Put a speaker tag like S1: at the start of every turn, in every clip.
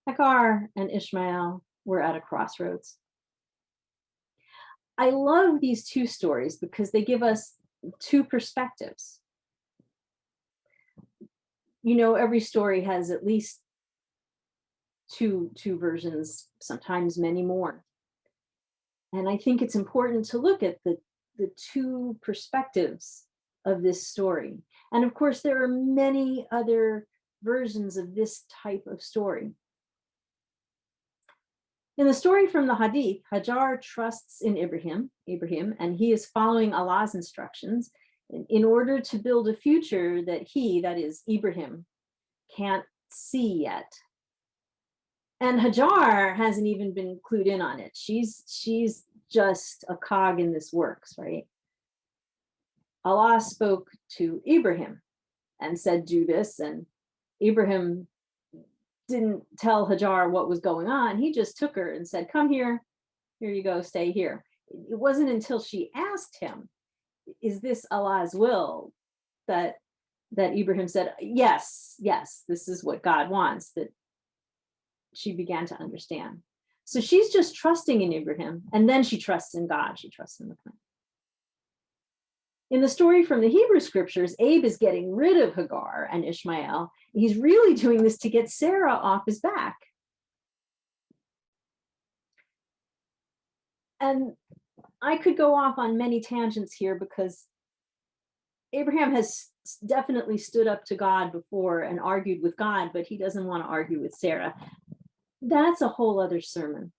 S1: Hagar and Ishmael were at a crossroads. I love these two stories because they give us two perspectives. You know, every story has at least two versions, sometimes many more. And I think it's important to look at the two perspectives of this story. And of course, there are many other versions of this type of story. In the story from the Hadith, Hajar trusts in Ibrahim, and he is following Allah's instructions in order to build a future that he, that is Ibrahim, can't see yet. And Hajar hasn't even been clued in on it. She's just a cog in this works, right? Allah spoke to Ibrahim and said, do this. And Ibrahim didn't tell Hajar what was going on. He just took her and said, come here you go, stay here. It wasn't until she asked him, is this Allah's will, that Ibrahim said, yes, this is what God wants, that she began to understand. So she's just trusting in Ibrahim, and then she trusts in God. She trusts in the plan. In the story from the Hebrew scriptures, Abe is getting rid of Hagar and Ishmael. He's really doing this to get Sarah off his back. And I could go off on many tangents here because Abraham has definitely stood up to God before and argued with God, but he doesn't want to argue with Sarah. That's a whole other sermon.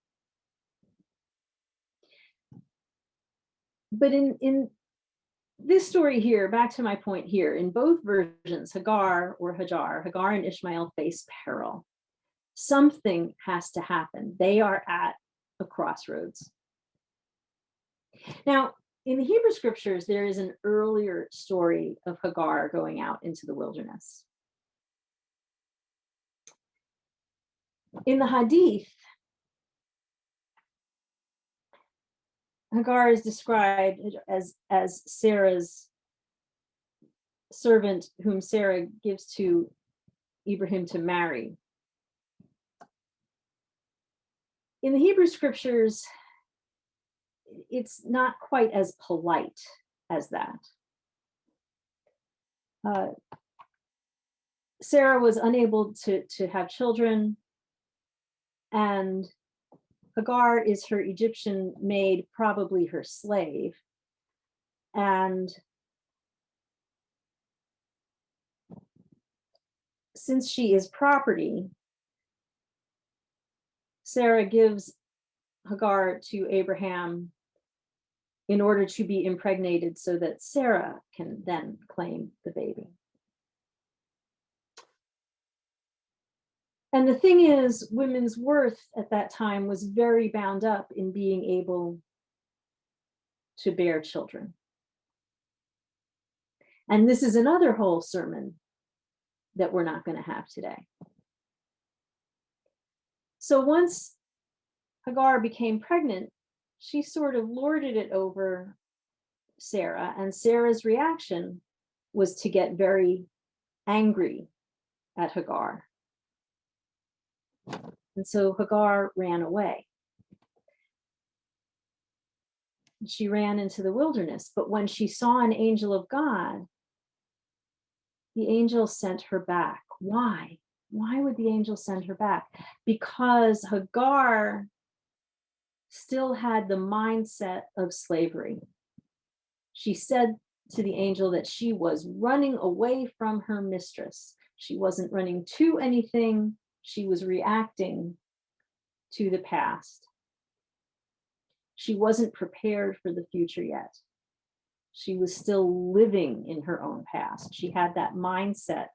S1: But in this story here, back to my point here, in both versions, Hagar and Ishmael face peril. Something has to happen. They are at a crossroads. Now, in the Hebrew scriptures, there is an earlier story of Hagar going out into the wilderness. In the Hadith, Hagar is described as Sarah's servant, whom Sarah gives to Ibrahim to marry. In the Hebrew scriptures, it's not quite as polite as that. Sarah was unable to have children, and Hagar is her Egyptian maid, probably her slave. And since she is property, Sarah gives Hagar to Abraham in order to be impregnated so that Sarah can then claim the baby. And the thing is, women's worth at that time was very bound up in being able to bear children. And this is another whole sermon that we're not going to have today. So once Hagar became pregnant, she sort of lorded it over Sarah, and Sarah's reaction was to get very angry at Hagar. And so Hagar ran away. She ran into the wilderness, but when she saw an angel of God, the angel sent her back. Why? Why would the angel send her back? Because Hagar still had the mindset of slavery. She said to the angel that she was running away from her mistress. She wasn't running to anything. She was reacting to the past. She wasn't prepared for the future yet. She was still living in her own past. She had that mindset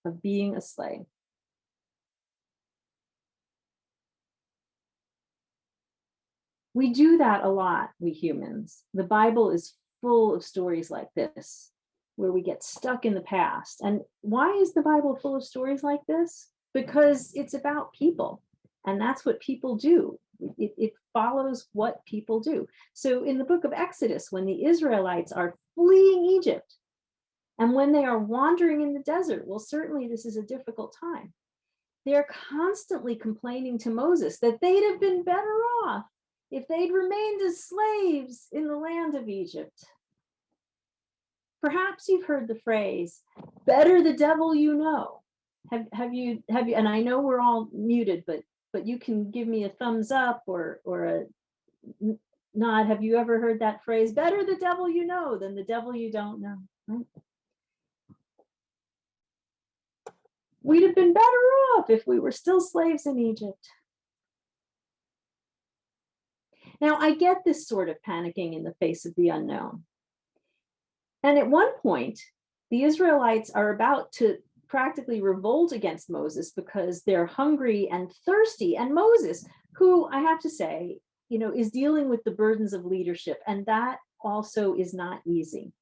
S1: of being a slave. We do that a lot, we humans. The Bible is full of stories like this, where we get stuck in the past. And why is the Bible full of stories like this? Because it's about people, and that's what people do. It follows what people do. So in the book of Exodus, when the Israelites are fleeing Egypt, and when they are wandering in the desert, well, certainly this is a difficult time. they're constantly complaining to Moses that they'd have been better off if they'd remained as slaves in the land of Egypt. Perhaps you've heard the phrase, better the devil you know. Have you, and I know we're all muted, but you can give me a thumbs up or a nod. Have you ever heard that phrase, better the devil you know than the devil you don't know? Right? We'd have been better off if we were still slaves in Egypt. Now, I get this sort of panicking in the face of the unknown. And at one point, the Israelites are about to practically revolt against Moses because they're hungry and thirsty. And Moses, who I have to say, is dealing with the burdens of leadership, and that also is not easy.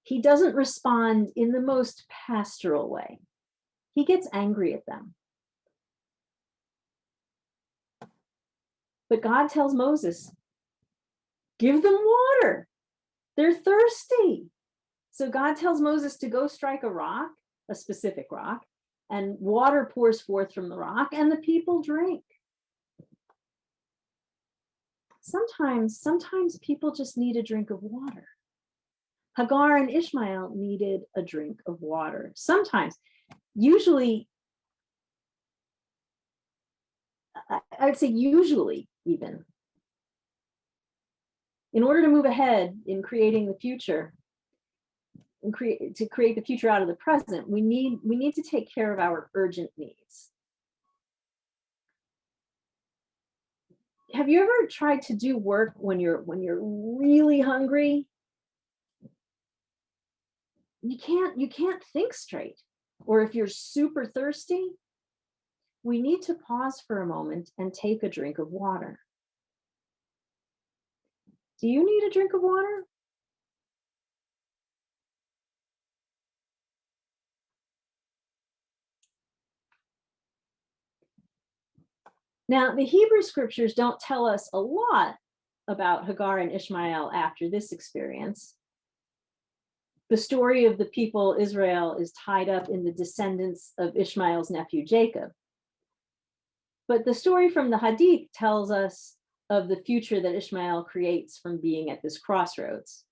S1: He doesn't respond in the most pastoral way. He gets angry at them. But God tells Moses, give them water. They're thirsty. So God tells Moses to go strike a rock, a specific rock, and water pours forth from the rock, and the people drink. Sometimes people just need a drink of water. Hagar and Ishmael needed a drink of water. Sometimes, usually, I'd say usually even, in order to move ahead in creating the future, and to create the future out of the present, we need to take care of our urgent needs. Have you ever tried to do work when you're really hungry? You can't think straight. Or if you're super thirsty, we need to pause for a moment and take a drink of water. Do you need a drink of water? Now, the Hebrew scriptures don't tell us a lot about Hagar and Ishmael after this experience. The story of the people Israel is tied up in the descendants of Ishmael's nephew Jacob. But the story from the Hadith tells us of the future that Ishmael creates from being at this crossroads.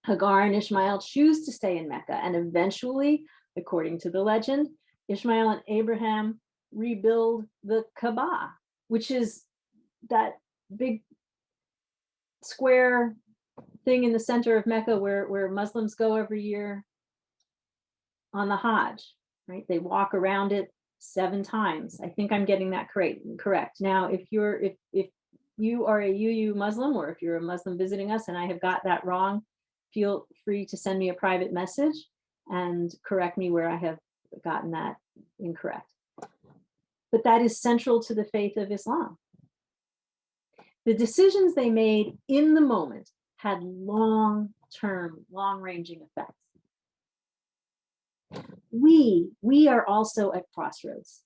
S1: Hagar and Ishmael choose to stay in Mecca, and eventually, according to the legend, Ishmael and Abraham rebuild the Kaaba, which is that big square thing in the center of Mecca where Muslims go every year on the Hajj, right? They walk around it 7 times. I think I'm getting that correct. Now, if you are a UU Muslim, or if you're a Muslim visiting us and I have got that wrong, feel free to send me a private message and correct me where I have gotten that incorrect. But that is central to the faith of Islam. The decisions they made in the moment had long-term, long-ranging effects. We are also at crossroads.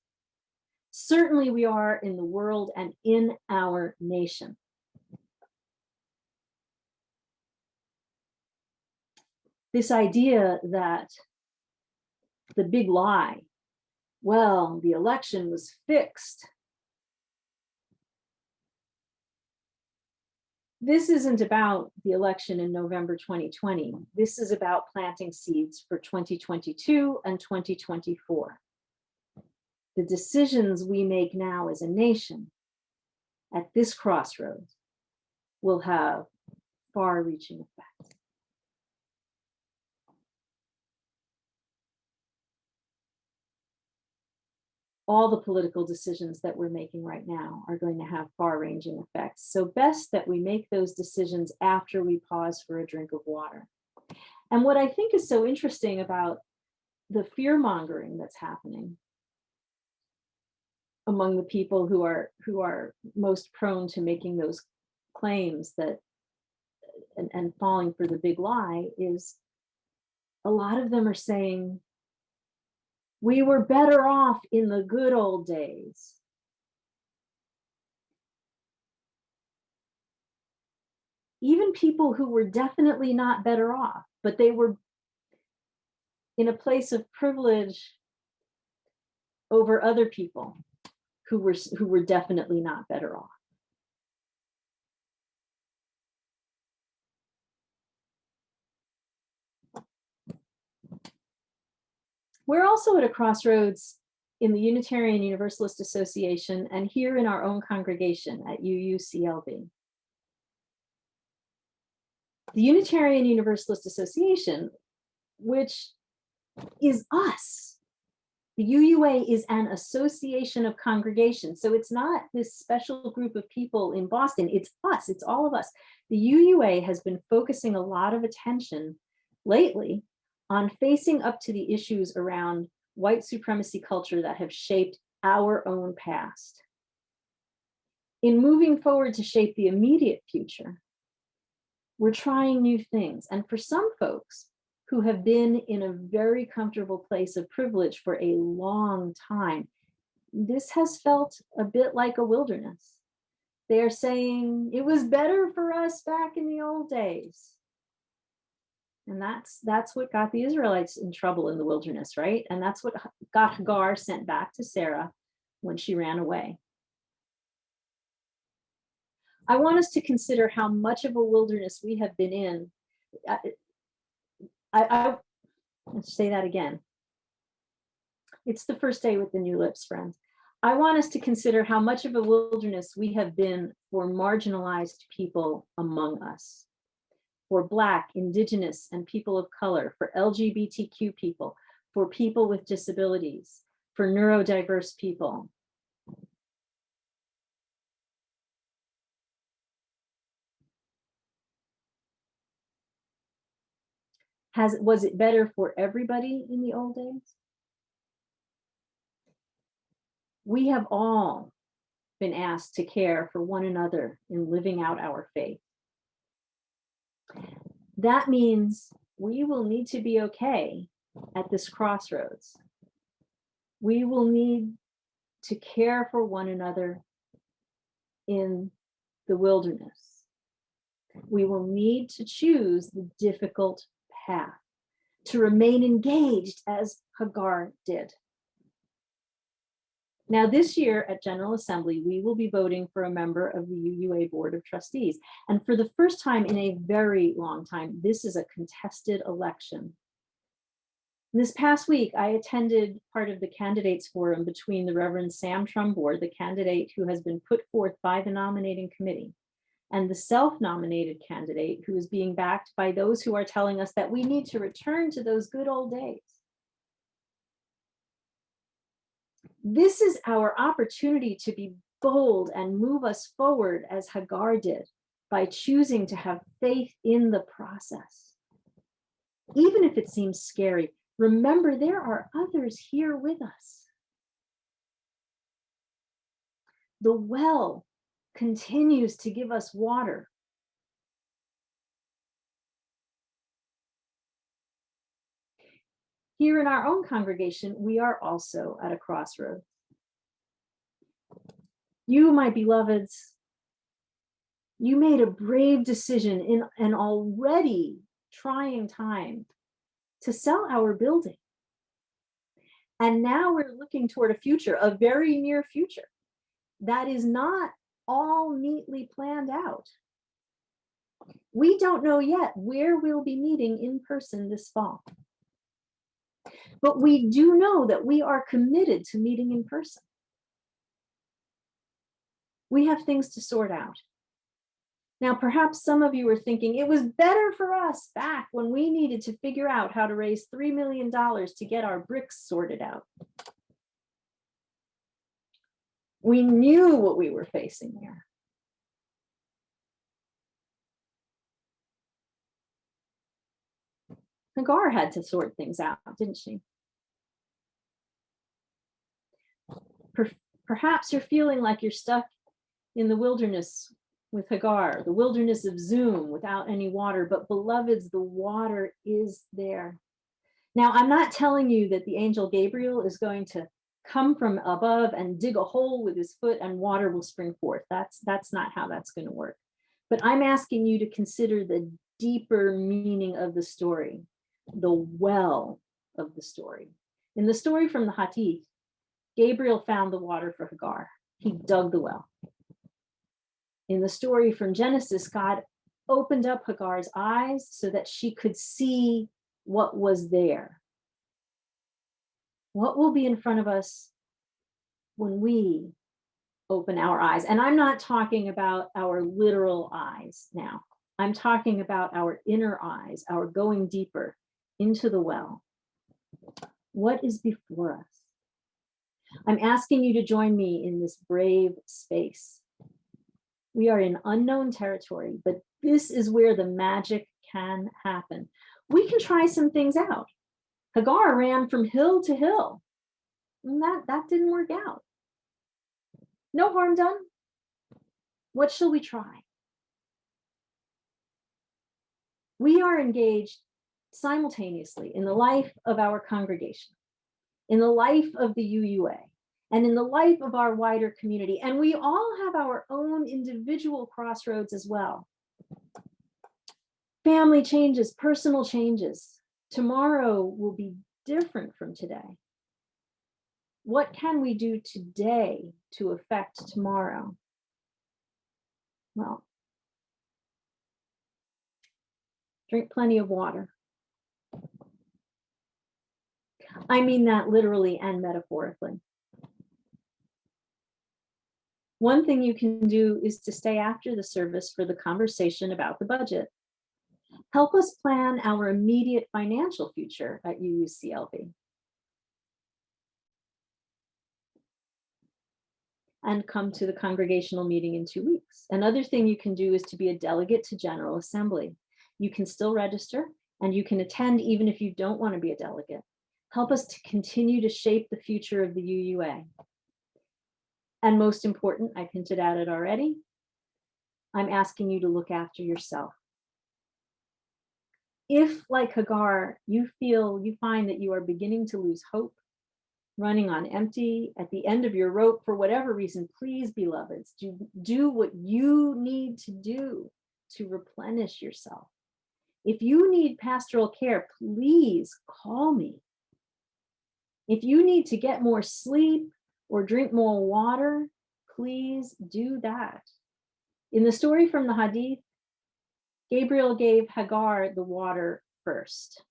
S1: Certainly we are in the world and in our nation. This idea that the big lie, well, the election was fixed. This isn't about the election in November 2020. This is about planting seeds for 2022 and 2024. The decisions we make now as a nation at this crossroads will have far-reaching effects. All the political decisions that we're making right now are going to have far-ranging effects. So best that we make those decisions after we pause for a drink of water. And what I think is so interesting about the fear-mongering that's happening among the people who are most prone to making those claims that and falling for the big lie is a lot of them are saying, we were better off in the good old days. Even people who were definitely not better off, but they were in a place of privilege over other people who were definitely not better off. We're also at a crossroads in the Unitarian Universalist Association and here in our own congregation at UUCLB. The Unitarian Universalist Association, which is us. The UUA is an association of congregations. So it's not this special group of people in Boston, it's us, it's all of us. The UUA has been focusing a lot of attention lately on facing up to the issues around white supremacy culture that have shaped our own past. In moving forward to shape the immediate future, we're trying new things. And for some folks who have been in a very comfortable place of privilege for a long time, this has felt a bit like a wilderness. They are saying it was better for us back in the old days. And that's what got the Israelites in trouble in the wilderness, right? And that's what got Hagar sent back to Sarah when she ran away. I want us to consider how much of a wilderness we have been in. Let's say that again. It's the first day with the new lips, friends. I want us to consider how much of a wilderness we have been for marginalized people among us, for Black, Indigenous, and people of color, for LGBTQ people, for people with disabilities, for neurodiverse people. Was it better for everybody in the old days? We have all been asked to care for one another in living out our faith. That means we will need to be okay at this crossroads. We will need to care for one another in the wilderness. We will need to choose the difficult path, to remain engaged as Hagar did. Now, this year at General Assembly, we will be voting for a member of the UUA Board of Trustees. And for the first time in a very long time, this is a contested election. This past week, I attended part of the candidates forum between the Reverend Sam Trumbore, the candidate who has been put forth by the nominating committee, and the self-nominated candidate who is being backed by those who are telling us that we need to return to those good old days. This is our opportunity to be bold and move us forward as Hagar did by choosing to have faith in the process. Even if it seems scary, remember there are others here with us. The well continues to give us water. Here in our own congregation, we are also at a crossroads. You, my beloveds, you made a brave decision in an already trying time to sell our building. And now we're looking toward a future, a very near future, that is not all neatly planned out. We don't know yet where we'll be meeting in person this fall. But we do know that we are committed to meeting in person. We have things to sort out. Now, perhaps some of you are thinking it was better for us back when we needed to figure out how to raise $3 million to get our bricks sorted out. We knew what we were facing there. Hagar had to sort things out, didn't she? Perhaps you're feeling like you're stuck in the wilderness with Hagar, the wilderness of Zoom without any water, but beloveds, the water is there. Now, I'm not telling you that the angel Gabriel is going to come from above and dig a hole with his foot and water will spring forth. That's not how that's going to work. But I'm asking you to consider the deeper meaning of the story, the well of the story. In the story from the Hadith, Gabriel found the water for Hagar. He dug the well. In the story from Genesis, God opened up Hagar's eyes so that she could see what was there. What will be in front of us when we open our eyes? And I'm not talking about our literal eyes now. I'm talking about our inner eyes, our going deeper into the well. What is before us? I'm asking you to join me in this brave space. We are in unknown territory, but this is where the magic can happen. We can try some things out. Hagar ran from hill to hill, and that didn't work out. No harm done. What shall we try? We are engaged simultaneously in the life of our congregation, in the life of the UUA, and in the life of our wider community. And we all have our own individual crossroads as well. Family changes, personal changes. Tomorrow will be different from today. What can we do today to affect tomorrow? Well, drink plenty of water. I mean that literally and metaphorically. One thing you can do is to stay after the service for the conversation about the budget. Help us plan our immediate financial future at UUCLB. And come to the congregational meeting in 2 weeks. Another thing you can do is to be a delegate to General Assembly. You can still register and you can attend even if you don't want to be a delegate. Help us to continue to shape the future of the UUA. And most important, I hinted at it already, I'm asking you to look after yourself. If, like Hagar, you find that you are beginning to lose hope, running on empty, at the end of your rope for whatever reason, please, beloveds, do what you need to do to replenish yourself. If you need pastoral care, please call me. If you need to get more sleep or drink more water, please do that. In the story from the Hadith, Gabriel gave Hagar the water first.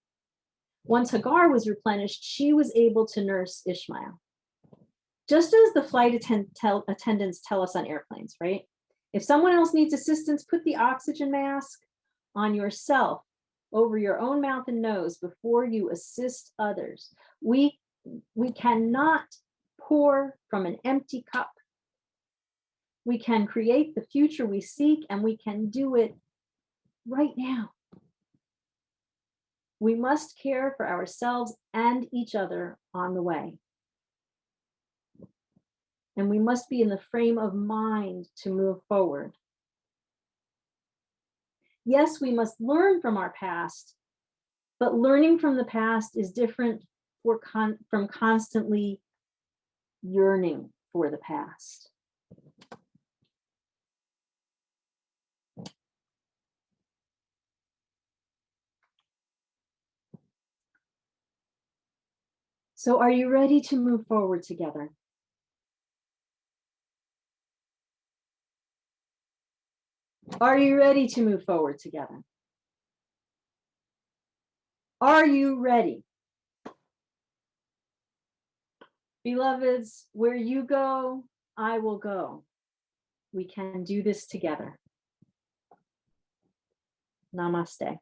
S1: Once Hagar was replenished, she was able to nurse Ishmael. Just as the flight attendants tell us on airplanes, right? If someone else needs assistance, put the oxygen mask on yourself over your own mouth and nose before you assist others. We cannot pour from an empty cup. We can create the future we seek, and we can do it right now. We must care for ourselves and each other on the way. And we must be in the frame of mind to move forward. Yes, we must learn from our past, but learning from the past is different from constantly yearning for the past. So are you ready to move forward together? Are you ready to move forward together? Are you ready? Beloveds, where you go, I will go. We can do this together. Namaste.